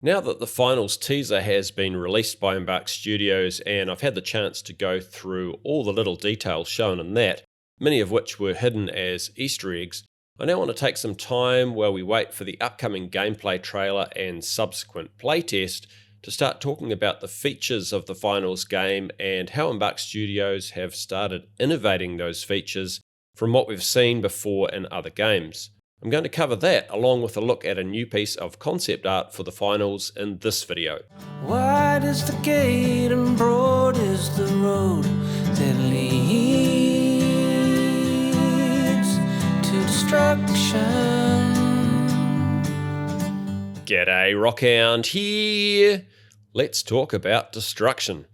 Now that the finals teaser has been released by Embark Studios and I've had the chance to go through all the little details shown in that, many of which were hidden as Easter eggs, I now want to take some time while we wait for the upcoming gameplay trailer and subsequent playtest to start talking about the features of the finals game and how Embark Studios have started innovating those features from what we've seen before in other games. I'm going to cover that along with a look at a new piece of concept art for the finals in this video. Wide is the gate and broad is the road that leads to destruction. G'day, Rockhound here! Let's talk about destruction.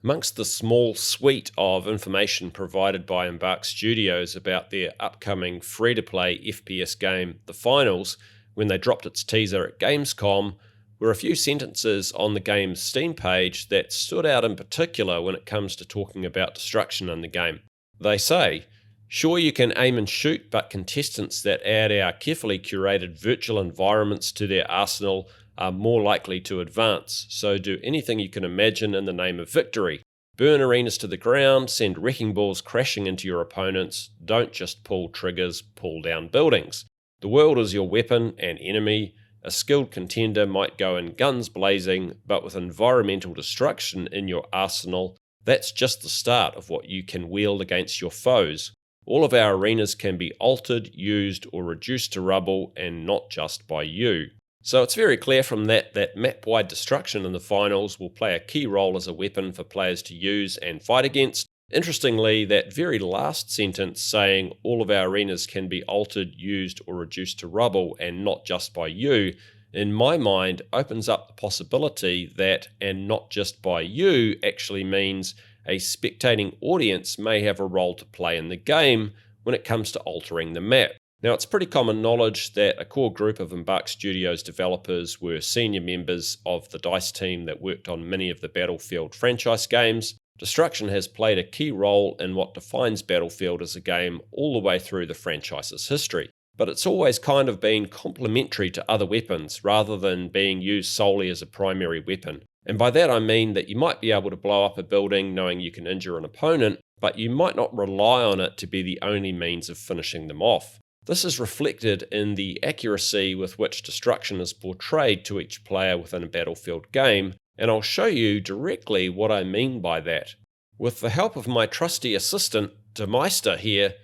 Amongst the small suite of information provided by Embark Studios about their upcoming free-to-play FPS game, The Finals, when they dropped its teaser at Gamescom, were a few sentences on the game's Steam page that stood out in particular when it comes to talking about destruction in the game. They say, "Sure you can aim and shoot, but contestants that add our carefully curated virtual environments to their arsenal are more likely to advance, so do anything you can imagine in the name of victory. Burn arenas to the ground, send wrecking balls crashing into your opponents, don't just pull triggers, pull down buildings. The world is your weapon and enemy. A skilled contender might go in guns blazing, but with environmental destruction in your arsenal, that's just the start of what you can wield against your foes. All of our arenas can be altered, used, or reduced to rubble, and not just by you." So it's very clear from that map-wide destruction in the finals will play a key role as a weapon for players to use and fight against. Interestingly, that very last sentence saying all of our arenas can be altered, used, or reduced to rubble and not just by you, in my mind opens up the possibility that and not just by you actually means a spectating audience may have a role to play in the game when it comes to altering the map. Now, it's pretty common knowledge that a core group of Embark Studios developers were senior members of the DICE team that worked on many of the Battlefield franchise games. Destruction has played a key role in what defines Battlefield as a game all the way through the franchise's history. But it's always kind of been complementary to other weapons rather than being used solely as a primary weapon. And by that I mean that you might be able to blow up a building knowing you can injure an opponent, but you might not rely on it to be the only means of finishing them off. This is reflected in the accuracy with which destruction is portrayed to each player within a Battlefield game, and I'll show you directly what I mean by that. With the help of my trusty assistant, Duhmeister here,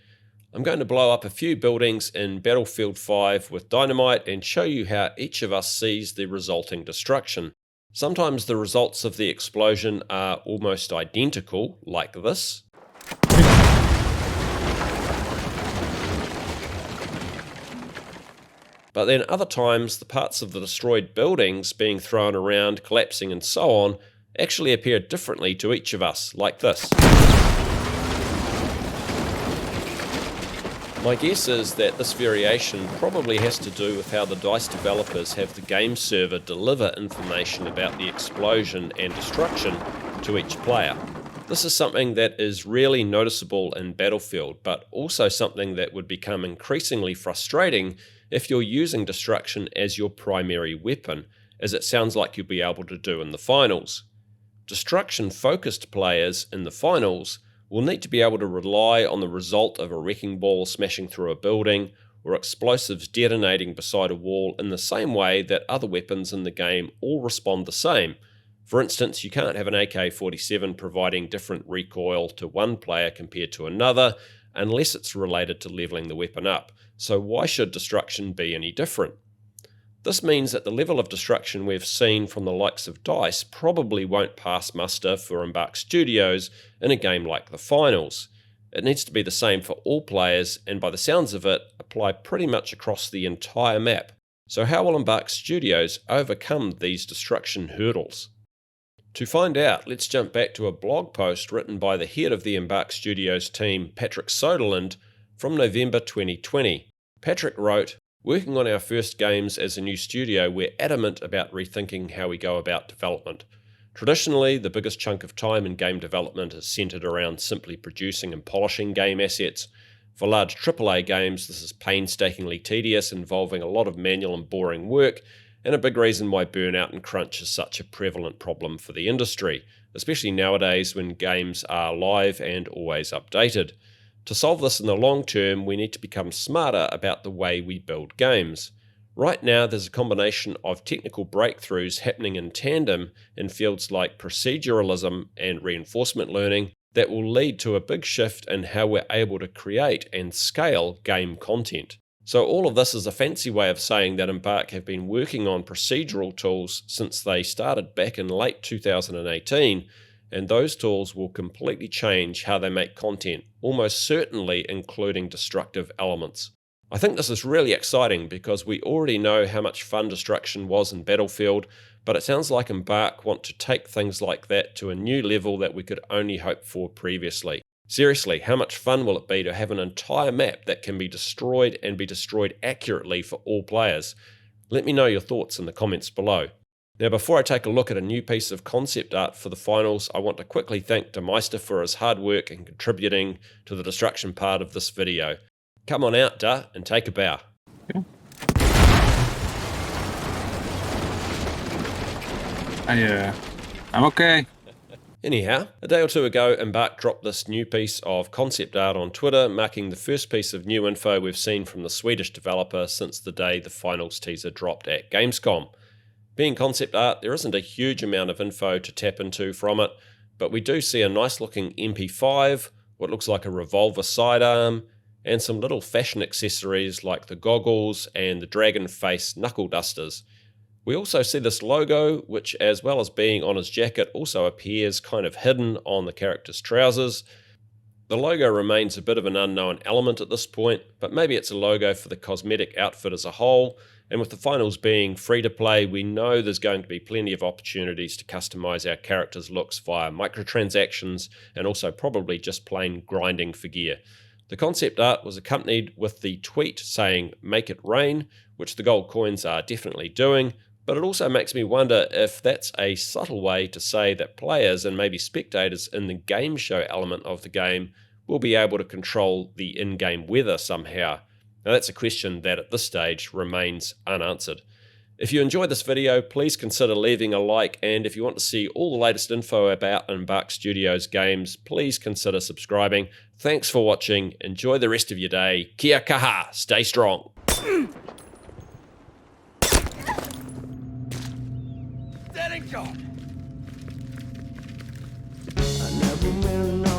I'm going to blow up a few buildings in Battlefield 5 with dynamite and show you how each of us sees the resulting destruction. Sometimes the results of the explosion are almost identical, like this. But then other times, the parts of the destroyed buildings being thrown around, collapsing and so on, actually appear differently to each of us, like this. My guess is that this variation probably has to do with how the DICE developers have the game server deliver information about the explosion and destruction to each player. This is something that is really noticeable in Battlefield, but also something that would become increasingly frustrating if you're using destruction as your primary weapon, as it sounds like you'll be able to do in the finals. Destruction-focused players in the finals will need to be able to rely on the result of a wrecking ball smashing through a building or explosives detonating beside a wall in the same way that other weapons in the game all respond the same. For instance, you can't have an AK-47 providing different recoil to one player compared to another unless it's related to leveling the weapon up. So why should destruction be any different? This means that the level of destruction we've seen from the likes of DICE probably won't pass muster for Embark Studios in a game like the finals. It needs to be the same for all players and by the sounds of it, apply pretty much across the entire map. So how will Embark Studios overcome these destruction hurdles? To find out, let's jump back to a blog post written by the head of the Embark Studios team, Patrick Soderlund, from November 2020. Patrick wrote, "Working on our first games as a new studio, we're adamant about rethinking how we go about development. Traditionally, the biggest chunk of time in game development is centered around simply producing and polishing game assets. For large AAA games, this is painstakingly tedious, involving a lot of manual and boring work, and a big reason why burnout and crunch is such a prevalent problem for the industry, especially nowadays when games are live and always updated. To solve this in the long term, we need to become smarter about the way we build games. Right now, there's a combination of technical breakthroughs happening in tandem in fields like proceduralism and reinforcement learning that will lead to a big shift in how we're able to create and scale game content. So all of this is a fancy way of saying that Embark have been working on procedural tools since they started back in late 2018, and those tools will completely change how they make content, almost certainly including destructive elements. I think this is really exciting because we already know how much fun destruction was in Battlefield, but it sounds like Embark want to take things like that to a new level that we could only hope for previously. Seriously, how much fun will it be to have an entire map that can be destroyed and be destroyed accurately for all players? Let me know your thoughts in the comments below. Now, before I take a look at a new piece of concept art for the finals, I want to quickly thank Duhmeister for his hard work in contributing to the destruction part of this video. Come on out, Duh, and take a bow. I'm okay. Anyhow, a day or two ago, Embark dropped this new piece of concept art on Twitter, marking the first piece of new info we've seen from the Swedish developer since the day the finals teaser dropped at Gamescom. Being concept art, there isn't a huge amount of info to tap into from it, but we do see a nice looking MP5, what looks like a revolver sidearm, and some little fashion accessories like the goggles and the dragon face knuckle dusters. We also see this logo, which as well as being on his jacket, also appears kind of hidden on the character's trousers. The logo remains a bit of an unknown element at this point, but maybe it's a logo for the cosmetic outfit as a whole, and with the finals being free to play, we know there's going to be plenty of opportunities to customize our characters' looks via microtransactions and also probably just plain grinding for gear. The concept art was accompanied with the tweet saying, "Make it rain," which the gold coins are definitely doing, but it also makes me wonder if that's a subtle way to say that players and maybe spectators in the game show element of the game will be able to control the in-game weather somehow. Now that's a question that at this stage remains unanswered. If you enjoyed this video, please consider leaving a like, and if you want to see all the latest info about Embark Studios games, please consider subscribing. Thanks for watching, enjoy the rest of your day, kia kaha, stay strong. I never really know